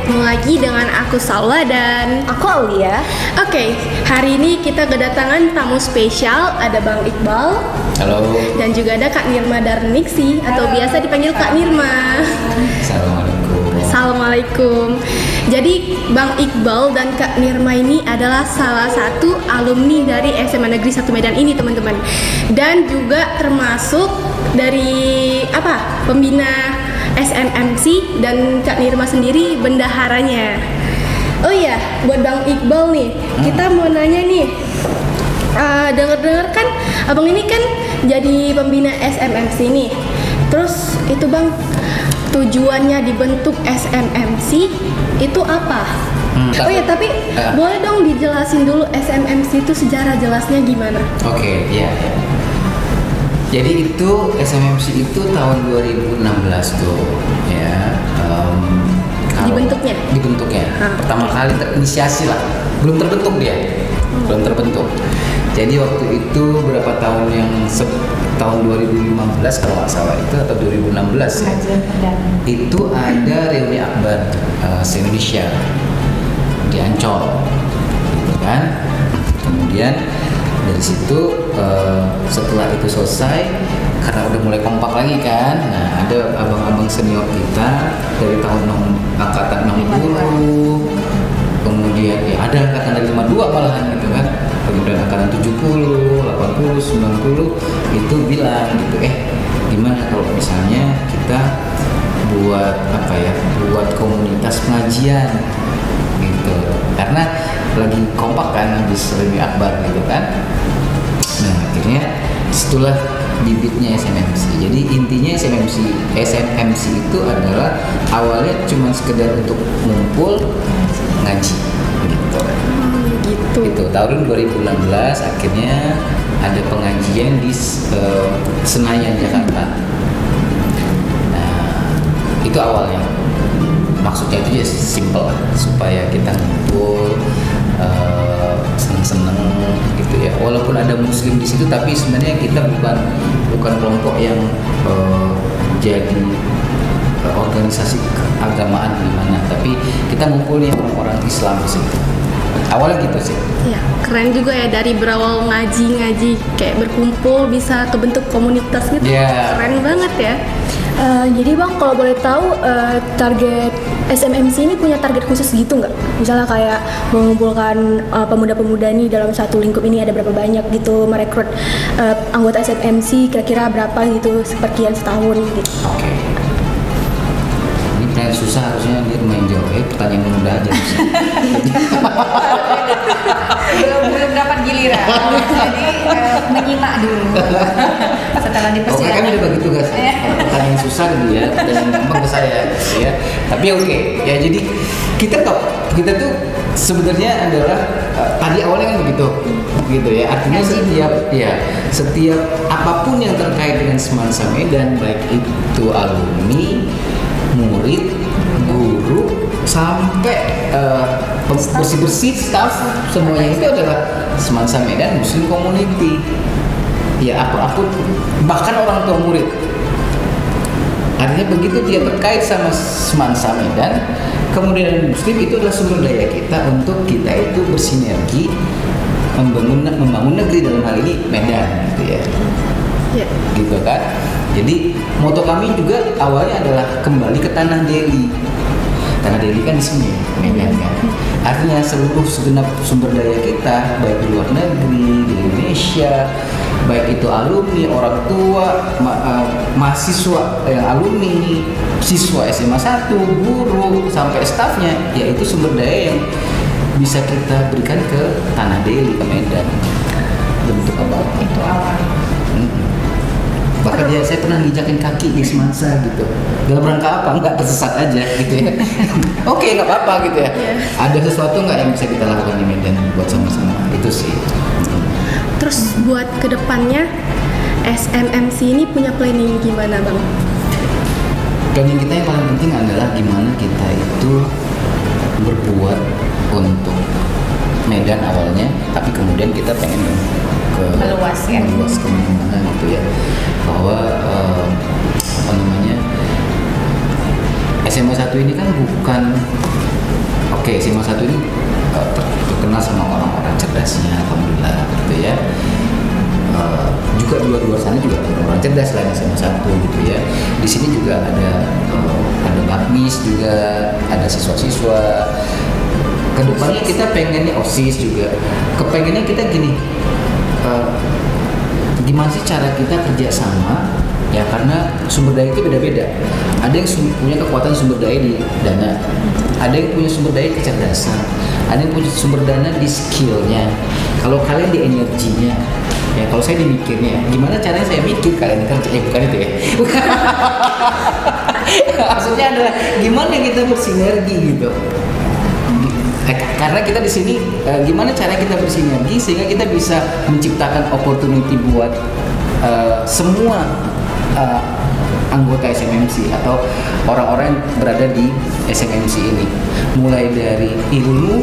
ketemu lagi dengan aku Salwa dan Aku Aulia. Oke, hari ini kita kedatangan tamu spesial. Ada Bang Iqbal. Halo. Dan juga ada Kak Nirma Darniksi atau biasa dipanggil Kak Nirma. Assalamualaikum. Assalamualaikum. Jadi Bang Iqbal dan Kak Nirma ini adalah salah satu alumni dari SMA Negeri 1 Medan ini, teman-teman. Dan juga termasuk dari pembina SMMC, dan Kak Nirma sendiri bendaharanya. Oh iya, buat Bang Iqbal nih, kita mau nanya nih. Dengar-dengar kan abang ini kan jadi pembina SMMC nih. Terus itu Bang, tujuannya dibentuk SMMC itu apa? Oh ya, tapi boleh dong dijelasin dulu SMMC itu sejarah jelasnya gimana? Oke, ya. Jadi itu SMMC itu tahun 2016 tuh, ya. Dibentuknya. Pertama kali terinisiasi lah. Belum terbentuk dia. Belum terbentuk. Jadi waktu itu berapa tahun yang tahun 2015 kalau nggak salah itu atau 2016 ya. Itu ada reuni akbar se-Indonesia di Ancol, gitu kan. Kemudian dari situ setelah itu selesai, karena udah mulai kompak lagi kan, nah ada abang-abang senior kita dari tahun angkatan 60, kemudian ya ada angkatan dari 52 malahan gitu kan, kemudian angkatan 70, 80, 90 itu bilang gitu, gimana kalau misalnya kita buat buat komunitas pengajian gitu, karena lagi kompak kan habis reuni akbar gitu kan. Nah akhirnya setelah bibitnya SMMC. Jadi intinya SMMC itu adalah awalnya cuma sekedar untuk ngumpul ngaji gitu. Gitu. Itu tahun 2016 akhirnya ada pengajian di Senayan Jakarta. Nah itu awalnya. Maksudnya itu ya simple lah, supaya kita ngumpul seneng-seneng gitu ya. Walaupun ada muslim di situ, tapi sebenarnya kita bukan kelompok yang jadi organisasi keagamaan gimana, tapi kita ngumpulnya orang-orang Islam di situ. Awalnya gitu sih. Ya, keren juga ya, dari berawal ngaji kayak berkumpul bisa kebentuk komunitas gitu. Yeah. Keren banget ya. Jadi Bang, kalau boleh tahu target SMMC ini punya target khusus gitu nggak? Misalnya kayak mengumpulkan pemuda-pemuda ini dalam satu lingkup ini ada berapa banyak gitu, merekrut anggota SMMC kira-kira berapa gitu, seperkian setahun gitu. Oke. Ini pertanyaan susah, harusnya dia main jauh. Pertanyaan yang mudah aja. belum dapat giliran, jadi menyimak dulu setelah Oke, dipersilakan. kami udah bagi tugas. Pertanyaan susah ke dia, pertanyaan gampang ke saya, ya. Tapi oke, ya jadi kita tuh sebenarnya adalah tadi awalnya kan begitu ya. Artinya setiap apapun yang terkait dengan Semansa Medan, baik itu alumni, murid, guru, sampai bersih-bersih staff, semuanya itu adalah Semansa Medan Muslim Community. Ya apapun, bahkan orang tua murid. Artinya begitu dia terkait sama Semansa Medan, kemudian Muslim, itu adalah sumber daya kita untuk kita itu bersinergi membangun negeri, dalam hal ini Medan gitu ya. Ya. Gitu kan. Jadi moto kami juga awalnya adalah kembali ke tanah Delhi. Tanah Delhi kan di sini, Medan kan. Artinya seluruh segenap sumber daya kita, baik di luar negeri, di Indonesia, baik itu alumni, orang tua, mahasiswa yang alumni, siswa SMA 1, guru, sampai stafnya, yaitu sumber daya yang bisa kita berikan ke tanah Delhi, ke Medan. Bentuk apa? Itu awal. Bahkan saya pernah ngijakin kaki di Semansa gitu. Dalam rangka apa? Enggak, tersesat aja gitu ya. Oke, nggak apa-apa gitu ya. Ada sesuatu nggak yang bisa kita lakukan di Medan buat sama-sama? Itu sih. Terus buat kedepannya SMMC ini punya planning gimana Bang? Planning kita yang paling penting adalah gimana kita itu berbuat untuk Medan awalnya, tapi kemudian kita pengen Meluas kemana-mana gitu ya, bahwa SMA 1 ini kan bukan SMA 1 ini terkenal sama orang-orang cerdasnya, alhamdulillah gitu ya. Juga di luar sana juga ada orang cerdas selain SMA 1 gitu ya. Di sini juga ada bakmis juga, ada siswa-siswa. Kedepannya kita pengennya OSIS juga. Kepengennya kita gini, gimana sih cara kita kerja sama? Ya karena sumber daya itu beda-beda. Ada yang punya kekuatan sumber daya di dana, ada yang punya sumber daya kecerdasan, ada yang punya sumber dana di skillnya. Kalau kalian di energinya, ya kalau saya di mikirnya, gimana caranya saya mikir kalian kerja? Bukan itu ya. Maksudnya adalah gimana kita bersinergi gitu. Karena kita di sini gimana cara kita bersinergi sehingga kita bisa menciptakan opportunity buat semua anggota SMMC atau orang-orang yang berada di SMMC ini, mulai dari ilmu,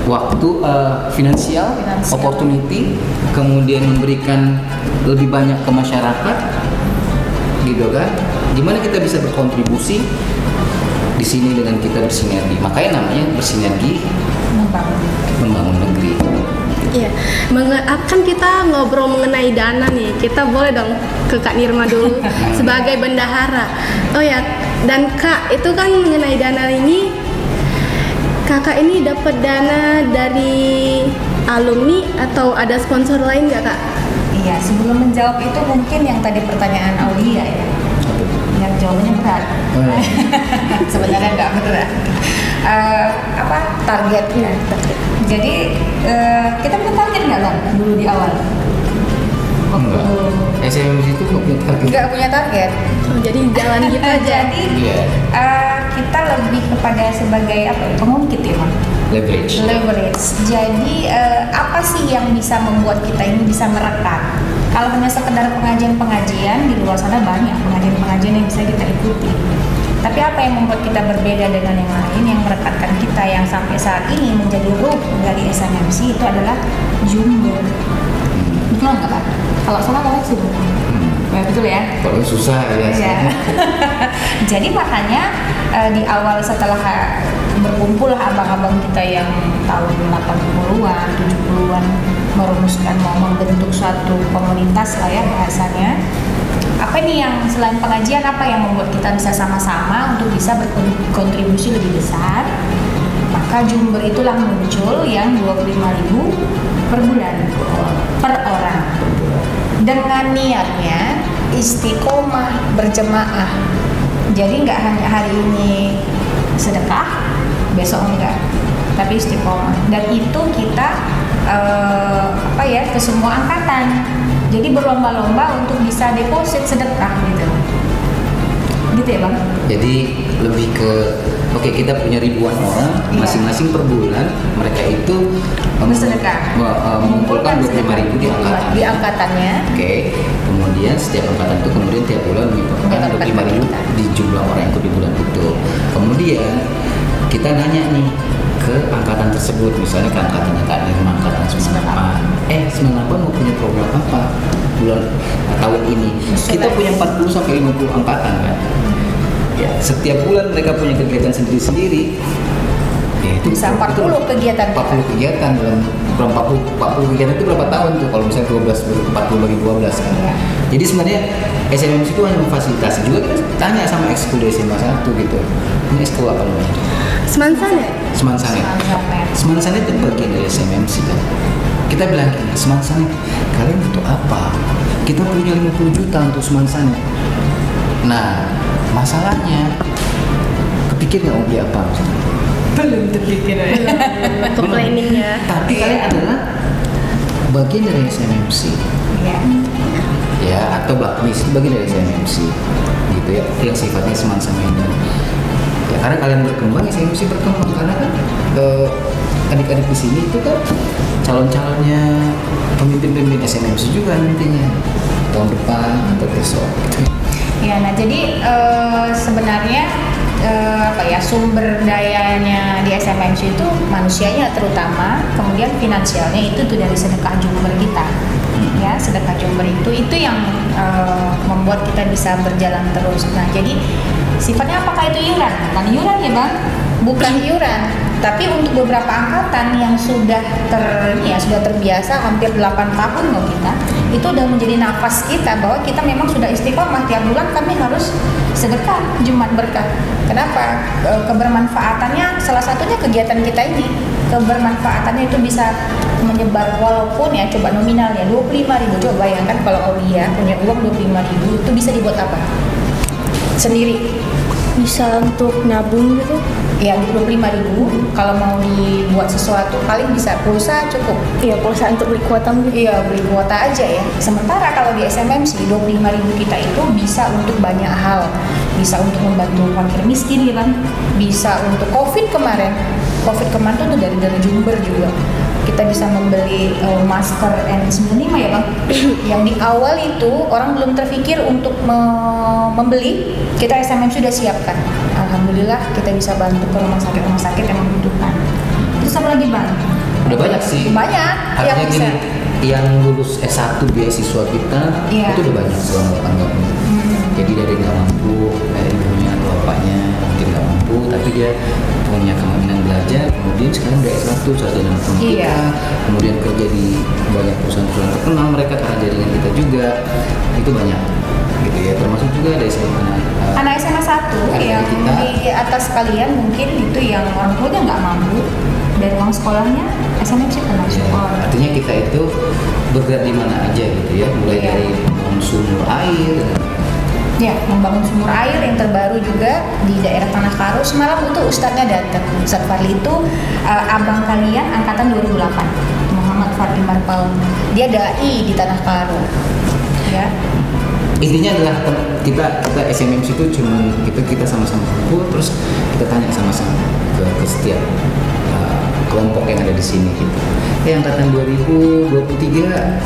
waktu, finansial, opportunity, kemudian memberikan lebih banyak ke masyarakat, gitu kan? Gimana kita bisa berkontribusi di sini dengan kita bersinergi? Makanya namanya bersinergi membangun negeri. Iya, kan kita ngobrol mengenai dana nih. Kita boleh dong ke Kak Nirma dulu sebagai bendahara. Oh ya, dan Kak itu kan mengenai dana ini, Kakak ini dapat dana dari alumni atau ada sponsor lain nggak Kak? Iya, sebelum menjawab itu mungkin yang tadi pertanyaan Aulia ya, yang jawabannya berat. Sebenarnya nggak berat. Targetnya? Jadi kita punya target nggak Bang dulu di awal? Enggak. SMMC itu nggak punya target. Nggak punya target. Oh, jadi jalan gitu aja. Jadi kita lebih kepada sebagai pengungkit ya Bang. Leverage. Jadi apa sih yang bisa membuat kita ini bisa merekat? Kalau hanya sekedar pengajian-pengajian, di luar sana banyak pengajian-pengajian yang bisa kita ikuti. Tapi apa yang membuat kita berbeda dengan yang lain, yang merekatkan kita yang sampai saat ini menjadi ruh dari SMMC itu adalah Jumber. Betul nggak Pak? Kalau salah koreksi Bu. Ya betul ya. Kalau susah ya. Jadi makanya di awal setelah berkumpul abang-abang kita yang tahun 80-an, 70-an merumuskan mau membentuk suatu komunitas lah ya bahasanya. Apa nih yang selain pengajian, apa yang membuat kita bisa sama-sama untuk bisa berkontribusi lebih besar? Maka Jumber itulah muncul yang 25.000 per bulan per orang. Dengan niatnya istiqomah berjemaah. Jadi nggak hanya hari ini sedekah, besok enggak, tapi istiqomah. Dan itu kita ke semua angkatan. Jadi berlomba-lomba untuk bisa deposit sedekah gitu ya Bang? Jadi lebih ke kita punya ribuan orang, masing-masing per bulan mereka itu bersedekah, mengumpulkan 25.000 di angkatannya. Kemudian setiap angkatan itu kemudian tiap bulan mengumpulkan 25.000 di jumlah orang yang ikut di bulan itu. Kemudian kita nanya nih ke angkatan tersebut, misalnya ke angkatannya Kak Nirma, angkatan 98 mau punya program apa tahun ini? Kita punya 40 sampai 50 angkatan kan. Ya, setiap bulan mereka punya kegiatan sendiri-sendiri. Ya, itu bisa 40 kegiatan. 40 kegiatan dalam 40 kegiatan itu berapa tahun tuh? Kalau misalnya 40 bagi 12 kan. Ya. Jadi sebenarnya SMMC itu hanya memfasilitasi. Juga kita tanya sama ekskul di SMA 1 gitu. Ini ekskul apa namanya? Semansanet itu bagian dari SMMC kan. Kita bilang gini, Semansanet kalian butuh apa? Kita punya 50 juta untuk Semansanet. Nah, masalahnya kepikir nggak mau beli apa misalnya? Belum terpikir ya. Ke planningnya. Tapi kalian adalah bagian dari SMMC. Ya, atau bakmis itu bagian dari SMMC gitu ya, yang sifatnya Semansanet. Ya, karena kalian berkembang, SMMC berkembang karena kan adik-adik di sini itu kan calon-calonnya pemimpin-pemimpin SMMC juga nantinya tahun depan atau besok. Ya, nah jadi sebenarnya sumber dayanya di SMMC itu manusianya terutama, kemudian finansialnya itu tuh dari sedekah Jumber kita. ya, sedekah Jumber itu yang membuat kita bisa berjalan terus. Nah, jadi sifatnya apakah itu iuran? Bukan iuran ya Bang, bukan iuran. Tapi untuk beberapa angkatan yang sudah sudah terbiasa hampir 8 tahun loh kita, itu udah menjadi nafas kita bahwa kita memang sudah istiqomah tiap bulan kami harus sedekah Jumat Berkah. Kenapa? Kebermanfaatannya salah satunya kegiatan kita ini. Kebermanfaatannya itu bisa menyebar walaupun ya coba nominalnya 25.000. Coba bayangkan kalau Aulia punya uang 25.000 itu bisa dibuat apa? Sendiri. Bisa untuk nabung gitu. Ya 25.000 kalau mau dibuat sesuatu paling bisa pulsa cukup. Iya, pulsa untuk beli kuota mungkin. Iya, beli kuota aja ya. Sementara kalau di SMMC 25.000 kita itu bisa untuk banyak hal. Bisa untuk membantu fakir miskin ya Bang. Bisa untuk Covid kemarin tuh dari Jumber juga. Kita bisa membeli masker N95 ya Bang. Yang di awal itu orang belum terpikir untuk membeli, kita SMM sudah siapkan. Alhamdulillah kita bisa bantu ke rumah sakit yang membutuhkan. Terus apa lagi Bang? Udah banyak sih. Banyak yang Artinya bisa. gini, yang lulus S1 beasiswa kita Iya. itu udah banyak selama 8 tahun ini. Jadi dari nggak mampu, dari ibunya atau bapaknya mungkin nggak mampu, tapi dia punya kemampuan belajar, kemudian sekarang udah S1 sarjana matematika, Iya. kemudian kerja di banyak perusahaan-perusahaan terkenal mereka karena jaringan kita juga, itu banyak gitu ya, termasuk juga ada SMA Anak SMA 1 Adik yang kita. di atas kalian mungkin itu yang orang tuanya nggak mampu dan uang sekolahnya SMMC kena ya, support. artinya kita itu bergerak di mana aja gitu ya, mulai Iya. dari membangun sumur air. Ya, membangun sumur air yang terbaru juga di daerah Tanah Karo. Semalam itu ustadznya datang. Ustadz Farli itu abang kalian angkatan 2008, Muhammad Farli Marpaun. Dia dai di Tanah Karo. Ya. Intinya adalah kita SMMC itu cuma kita sama-sama kumpul, terus kita tanya sama-sama ke setiap kelompok yang ada di sini gitu. Angkatan 2023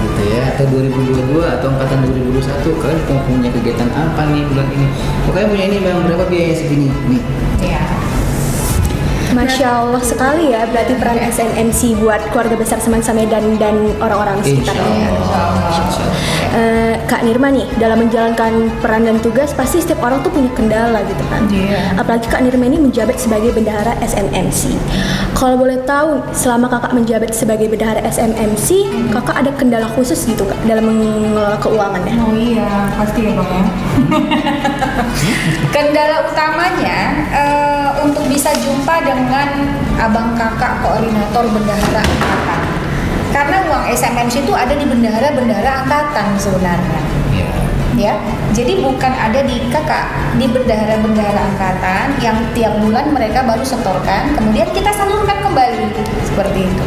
gitu ya, atau 2022 atau angkatan 2021, kalian mau punya kegiatan apa nih bulan ini? Pokoknya punya ini Bang, berapa biaya segini nih? Ya. Masya Allah sekali ya, berarti peran SMMC buat keluarga besar Semansa Medan dan orang-orang Insya sekitarnya. Allah. Insya Allah. Kak Nirma nih, dalam menjalankan peran dan tugas pasti setiap orang tuh punya kendala gitu kan. Iya. Apalagi Kak Nirma ini menjabat sebagai bendahara SMMC. Kalau boleh tahu, selama kakak menjabat sebagai bendahara SMMC, kakak ada kendala khusus gitu kak dalam mengelola keuangannya? Oh iya, pasti ya Bang ya. Kendala utamanya untuk bisa jumpa dengan abang kakak koordinator bendahara angkatan. Karena uang SMMC itu ada di bendahara angkatan sebenarnya. Ya. Ya, jadi bukan ada di kakak, di bendahara angkatan yang tiap bulan mereka baru setorkan, kemudian kita salurkan kembali seperti itu.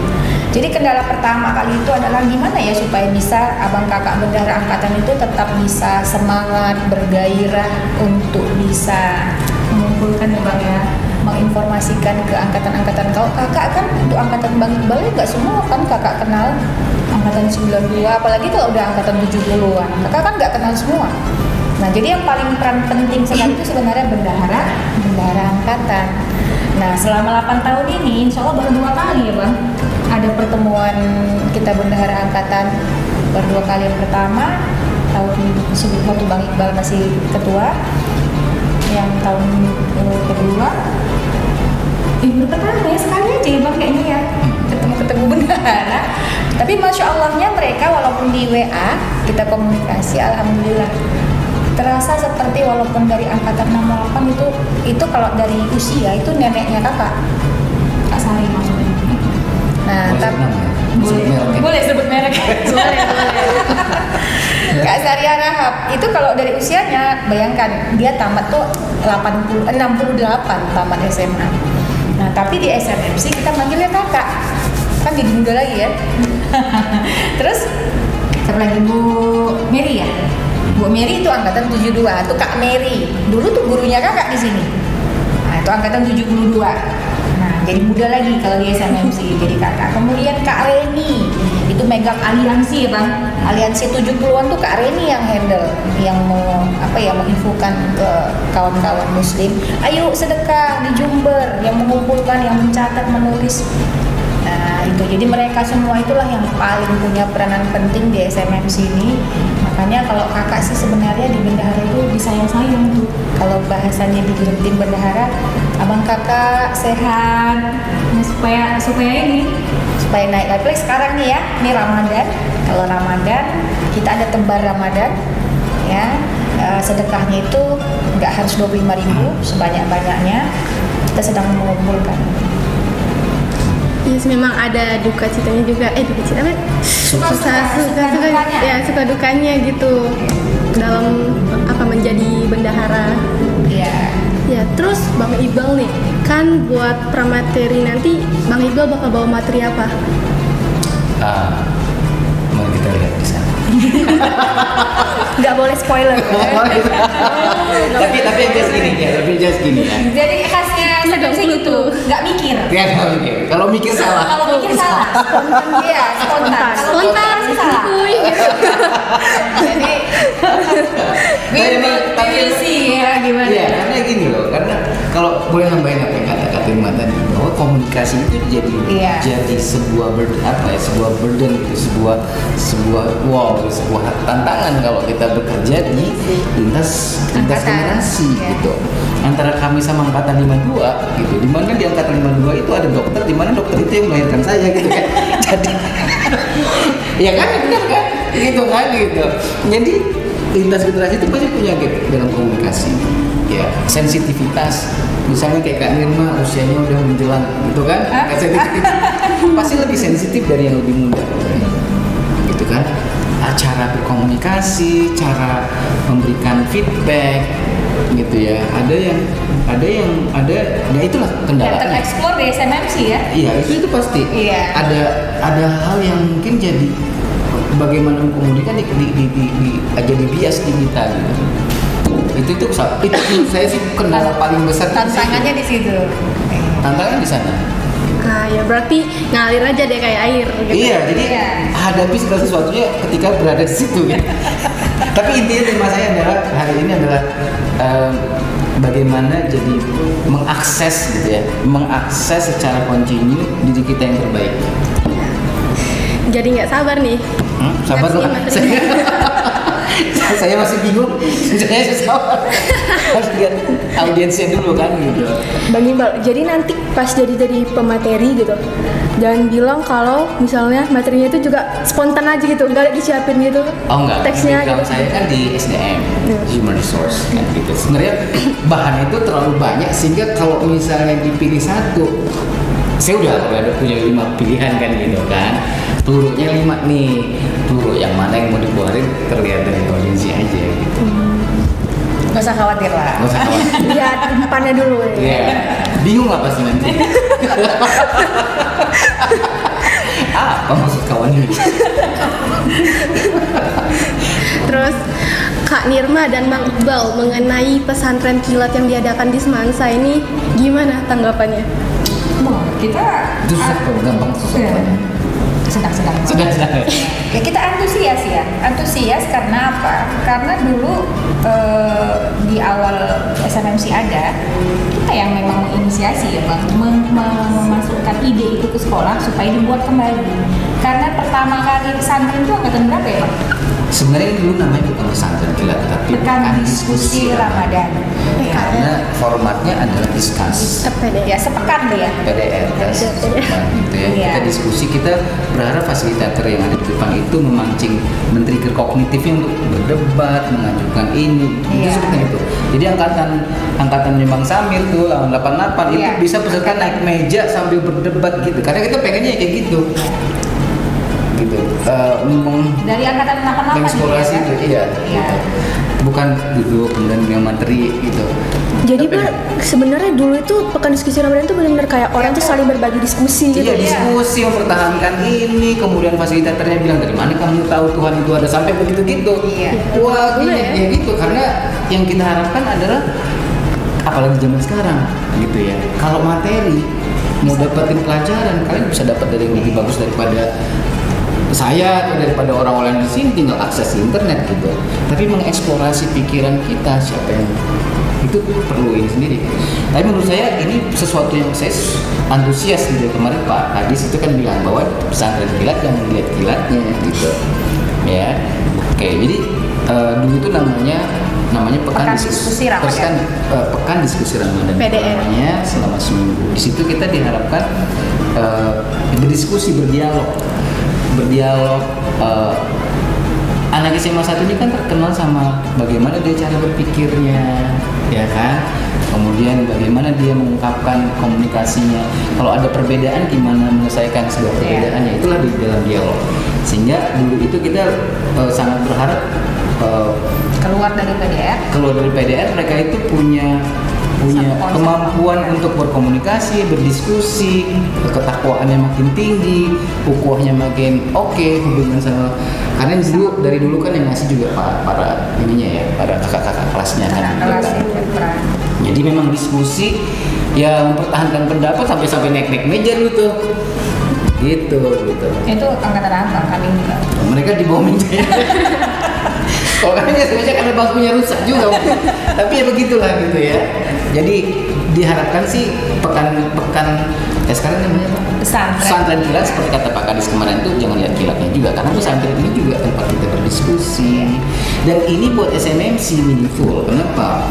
Jadi kendala pertama kali itu adalah gimana ya supaya bisa abang kakak bendahara angkatan itu tetap bisa semangat, bergairah untuk bisa mengumpulkan ya Bang ya, menginformasikan ke angkatan-angkatan kau. Kakak kan untuk angkatan Bang Iqbal nggak semua kan kakak kenal. Angkatan 92, apalagi kalau udah angkatan 70-an, kakak kan nggak kenal semua. Nah, jadi yang paling peran penting sekali itu sebenarnya bendahara angkatan. Nah, selama 8 tahun ini, insya Allah baru 2 kali ya Bang, ada pertemuan kita bendahara angkatan. Baru 2 kali. Yang pertama, tahun waktu Bang Iqbal masih ketua. Yang tahun kedua, pertama ya sekali aja ya Bang kayaknya ya, ketemu bendahara. Tapi Masya Allahnya mereka walaupun di WA kita komunikasi, Alhamdulillah terasa seperti walaupun dari angkatan 68 itu kalau dari usia itu neneknya kakak Kak Sari maksudnya. Nah, boleh sebut merek. Boleh. Kak Sari Arahap itu kalau dari usianya bayangkan dia tamat tuh 68 tamat SMA. Nah, tapi di SMMC kita manggilnya kakak. Kan jadi muda lagi ya. Terus siapa lagi, Bu Mary ya? Bu Mary itu angkatan 72, itu Kak Mary. Dulu tuh gurunya kakak di sini. Nah, itu angkatan 72. Nah, jadi muda lagi kalau di SMMC jadi kakak. Kemudian Kak Reni itu megang aliansi ya Bang. Aliansi 70-an tuh Kak Reni yang handle, yang mau menginfokan ke kawan-kawan muslim. Ayo sedekah di Jumber, yang mengumpulkan, yang mencatat, menulis. Nah, itu jadi mereka semua itulah yang paling punya peranan penting di SMMC ini. Makanya kalau kakak sih sebenarnya di bendahara itu disayang-sayang tuh. Kalau bahasanya di grup tim bendahara, abang kakak sehat, nah, supaya naik level sekarang nih ya. Ini Ramadan. Kalau Ramadan kita ada tebar Ramadan, ya sedekahnya itu nggak harus 25.000, sebanyak-banyaknya kita sedang mengumpulkan. Yes, memang ada duka citanya juga. Duka cita apa? Suka-dukanya. Ya, suka dukanya gitu dalam apa menjadi bendahara. Iya. Ya, terus Bang Iqbal nih, kan buat pramateri nanti Bang Iqbal bakal bawa materi apa? Mari kita lihat di sana. Nggak boleh spoiler. tapi yang jelas gini ya. Jadi khasnya SMMC gitu, nggak mikir. Ya, kalau mikir salah. Kalau mikir salah, iya spontan. Kalau Spontan, mikir salah. kuy, gitu. Jadi, Tapi sih ya gimana? Iya, karena gini loh, karena kalau boleh nambahin apa yang kata Irma tadi, bahwa komunikasi itu jadi sebuah burden gitu, sebuah tantangan kalau kita bekerja di lintas generasi gitu. Antara kami sama angkatan 52 gitu, di mana di angkatan 52 itu ada dokter, di mana dokter itu yang melahirkan saya gitu kan. Jadi ya kan benar kan? Gitu. Jadi lintas generasi itu pasti punya gap dalam komunikasi. Ya, sensitivitas. Misalnya kayak Kak Nirma usianya udah menjelang gitu kan. Sensitif. Pasti lebih sensitif dari yang lebih muda. Gitu kan? Cara berkomunikasi, cara memberikan feedback gitu ya. Ada itulah Yang kendala. tereksplor di SMMC ya? Iya, itu pasti. Iya. Ada hal yang mungkin jadi bagaimana mengkomunikasikan jadi bias di kita gitu. Itu saya sih kendala paling besar. Tantangannya di situ. Tantangan di sana. Nah, ya berarti ngalir aja deh kayak air gitu. Iya, jadi Iya. hadapi segala sesuatunya ketika berada di situ gitu. Tapi intinya tema saya adalah hari ini adalah bagaimana jadi mengakses gitu ya, mengakses secara kontinu diri kita yang terbaik. Jadi nggak sabar nih. Sabar Ngasih loh. materinya. Saya masih bingung. Saya sabar. Harus lihat audiensnya dulu kan gitu. Bang Iqbal, jadi nanti pas jadi pemateri gitu, jangan bilang kalau misalnya materinya itu juga spontan aja gitu, nggak ada disiapin gitu. Oh enggak, teksnya background gitu. saya kan di SDM, Human Resource kan gitu. Sebenarnya bahan itu terlalu banyak sehingga kalau misalnya dipilih satu, saya udah punya 5 pilihan kan gitu kan. Peluruknya 5 nih, peluru yang mana yang mau dikeluarin terlihat dari audiensi aja gitu. Gak usah khawatir lah. Nggak usah khawatir. Lihat depannya dulu. Iya, bingung lah pasti nanti. Apa maksud kawan ini? Terus Kak Nirma dan Bang Iqbal mengenai pesantren kilat yang diadakan di Semansa ini gimana tanggapannya? Kita Itu susah kok, gampang susah. sedang. Sudah. Ya kita antusias karena apa? Karena dulu di awal SMMC ada, kita yang memang menginisiasi ya Bang, memasukkan ide itu ke sekolah supaya dibuat kembali. Karena pertama kali pesantren itu angkatan berapa ya Bang? Sebenarnya dulu namanya bukan pesantren kilat, tapi Pekan diskusi Ramadan. Ya. Karena formatnya adalah diskus. Ya sepekan deh ya. PDR gitu ya. Iya. Kita diskusi, kita berharap fasilitator yang ada di depan itu memancing men-trigger kognitifnya untuk berdebat, mengajukan ini, itu Iya. seperti itu. Jadi angkatan Bang Samir tuh 88 itu Iya. bisa peserta naik meja sambil berdebat gitu. Karena kita pengennya kayak gitu. Gitu. Dari angkatan 88 Mengeksplorasi ya, itu, kan? iya. Iya. Bukan duduk kemudian dengan materi gitu. Jadi Tapi- Pak, sebenarnya dulu itu pekan diskusi Ramadan itu benar-benar kayak orang tuh saling berbagi diskusi gitu. Iya, diskusi mempertahankan ini, kemudian fasilitatornya bilang dari mana kamu tahu Tuhan itu ada, sampai begitu gitu. Iya. Wah, Betul gini, ya. ya gitu, karena yang kita harapkan adalah apalagi zaman sekarang gitu ya. Kalau materi mau dapetin pelajaran, kalian bisa dapat dari yang lebih bagus daripada saya atau daripada orang-orang di sini, tinggal akses internet gitu. Tapi mengeksplorasi pikiran kita, siapa yang itu perlu ini sendiri. Tapi menurut saya ini sesuatu yang saya antusias gitu. Kemarin Pak Hadis itu kan bilang bahwa pesantren kilat jangan dilihat kilatnya gitu ya. Oke, jadi dulu itu namanya pekan diskusi Ramadan. Pekan diskusi Ramadan PDR. namanya selama seminggu. Di situ kita diharapkan berdiskusi, berdialog. Anak SMA 1 ini kan terkenal sama bagaimana dia cara berpikirnya, ya kan? Kemudian bagaimana dia mengungkapkan komunikasinya. Kalau ada perbedaan, gimana menyelesaikan sebuah perbedaannya, itulah di dalam dialog. Sehingga dulu itu kita sangat berharap Keluar dari PDR mereka itu punya kemampuan untuk berkomunikasi, berdiskusi, ketakwaannya makin tinggi, ukhuwahnya makin oke, hubungan sama, karena dari dulu kan yang ngasih juga para kakak-kakak kelasnya kan. Jadi memang diskusi ya, mempertahankan pendapat sampai naik meja dulu tuh. Gitu. Itu angkatan apa kami juga. Mereka di bawah meja. Kalau kami biasanya karena bangkunya rusak juga, tapi ya begitulah gitu ya. Jadi diharapkan sih pekan sekarang namanya apa? Pesantren kilat, seperti kata Pak Kadis kemarin tuh, jangan lihat kilatnya juga, karena pesantren ini juga tempat kita berdiskusi. Dan ini buat SMMC meaningful. Kenapa?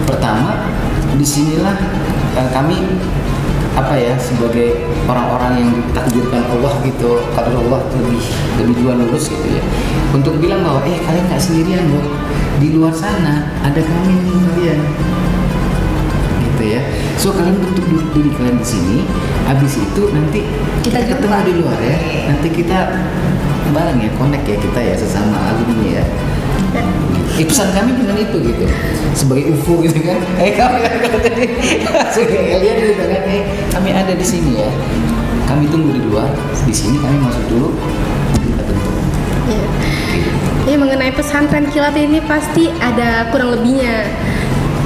Pertama, disinilah kami sebagai orang-orang yang ditakdirkan Allah gitu, kadar Allah lebih dua lulus gitu ya, untuk bilang bahwa kalian nggak sendirian loh, di luar sana ada kami nih kalian, gitu ya. So kalian bentuk diri kalian di sini, habis itu nanti kita ketemu di luar ya, nanti kita bareng ya, connect ya kita ya sesama alumni ya. Pesan kami dengan itu gitu, sebagai UFO gitu kan, kami tadi sebagai alien gitu kan, kami ada di sini ya, kami tunggu di luar, di sini kami masuk dulu, kita bentuk. Ya, mengenai pesantren kilat ini pasti ada kurang lebihnya.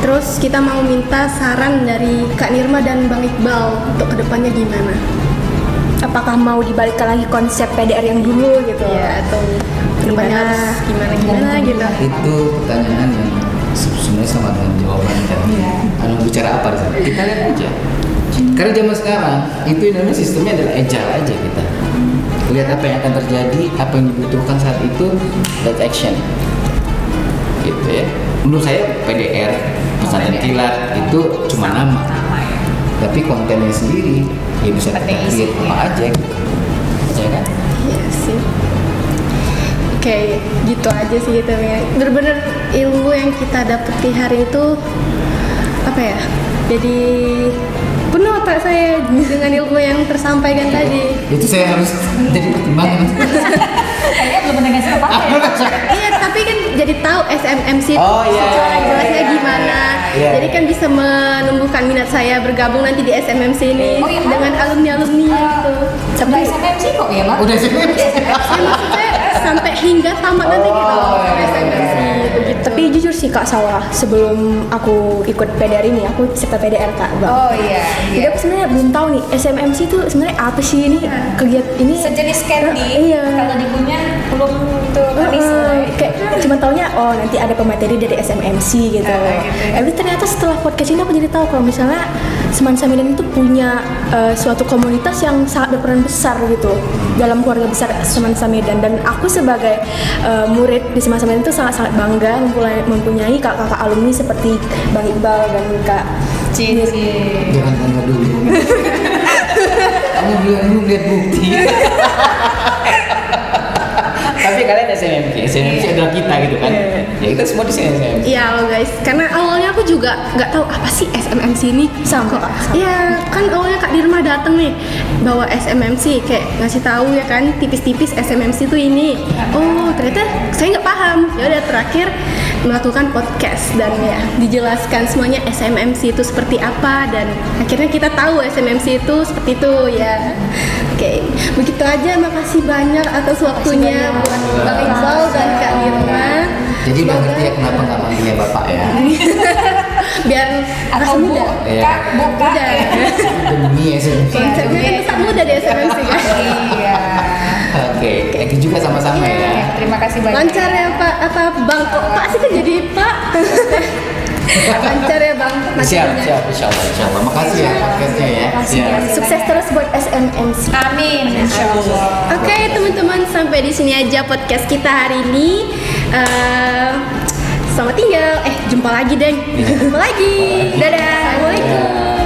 Terus kita mau minta saran dari Kak Nirma dan Bang Iqbal untuk kedepannya gimana? Apakah mau dibalikkan lagi konsep PDR yang dulu gitu? Ya, atau kedepannya harus gimana gitu? Itu pertanyaan yang sebenarnya sama dengan jawaban kan. Kalau bicara apa di sana? Kita lihat aja. Karena zaman sekarang itu namanya sistemnya adalah agile aja kita. Lihat apa yang akan terjadi, apa yang dibutuhkan saat itu, that action. Gitu ya. Menurut saya PDR, pesantren kilat itu cuma nama. Tapi kontennya sendiri ya bisa kita create apa aja gitu. Ya kan? Iya sih. Oke, gitu aja sih gitu ya. Bener-bener ilmu yang kita dapeti hari itu apa ya? Jadi penuh otak saya dengan ilmu yang tersampaikan tadi. Itu saya harus jadi pertimbangan. Kayaknya belum pernah ngasih apa-apa ya. Iya, tapi kan jadi tahu SMMC itu secara jelasnya gimana. Jadi kan bisa menumbuhkan minat saya bergabung nanti di SMMC ini dengan alumni-alumni gitu. Sampai SMMC kok ya, Mak? Udah sih. Ya, maksudnya sampai hingga tamat nanti gitu SMMC gitu. Tapi jujur sih Kak Sawa, sebelum aku ikut PDR ini, aku peserta PDR Kak, Bang. Oh iya. Jadi aku sebenarnya belum tahu nih SMMC itu sebenarnya apa sih ini kegiatan ini? Sejenis candy. Iya. Kalau di Bunyan belum itu manis. Kayak cuma taunya nanti ada pemateri dari SMMC gitu. Tapi ternyata setelah podcast ini aku jadi tahu kalau misalnya Semansa Medan itu punya suatu komunitas yang sangat berperan besar gitu dalam keluarga besar Semansa Medan, dan aku sebagai murid di Semansa Medan itu sangat-sangat bangga mempunyai kakak-kakak alumni seperti Bang Iqbal dan Kak Cici. Jangan tanya dulu. Kamu belum lihat bukti. Tapi kalian SMMC adalah kita gitu kan. Ya kita semua di sini SMMC. Iya loh guys, karena awalnya aku juga nggak tahu apa sih SMMC ini. Sama. Iya, kan awalnya Kak Nirma dateng nih bawa SMMC, kayak ngasih tahu ya kan tipis-tipis SMMC itu ini. Oh ternyata saya nggak paham. Ya udah terakhir melakukan podcast dan ya dijelaskan semuanya SMMC itu seperti apa, dan akhirnya kita tahu SMMC itu seperti itu ya. Oke, begitu aja. Makasih banyak atas waktunya buat Bang Iqbal dan Kak Nirma. Jadi udah ngerti ya kenapa nggak manggilnya bapak ya? Biar Atau rasa Bu, muda. Kak, buka. Muda. Demi SMMC. Konsepnya kan tetap muda di SMMC kan. Iya. Oke, itu juga sama-sama ya. Terima kasih banyak. Lancar ya Pak, apa Bang kok Pak sih kan jadi Pak. Lancar ya bang. Siap, materinya. siap, insya Allah. Makasih ya podcastnya ya. Iya. Sukses terus buat SMMC. Amin, insya Allah. Oke teman-teman, sampai di sini aja podcast kita hari ini. Selamat tinggal. Jumpa lagi deng. Jumpa lagi. Dadah. Assalamualaikum.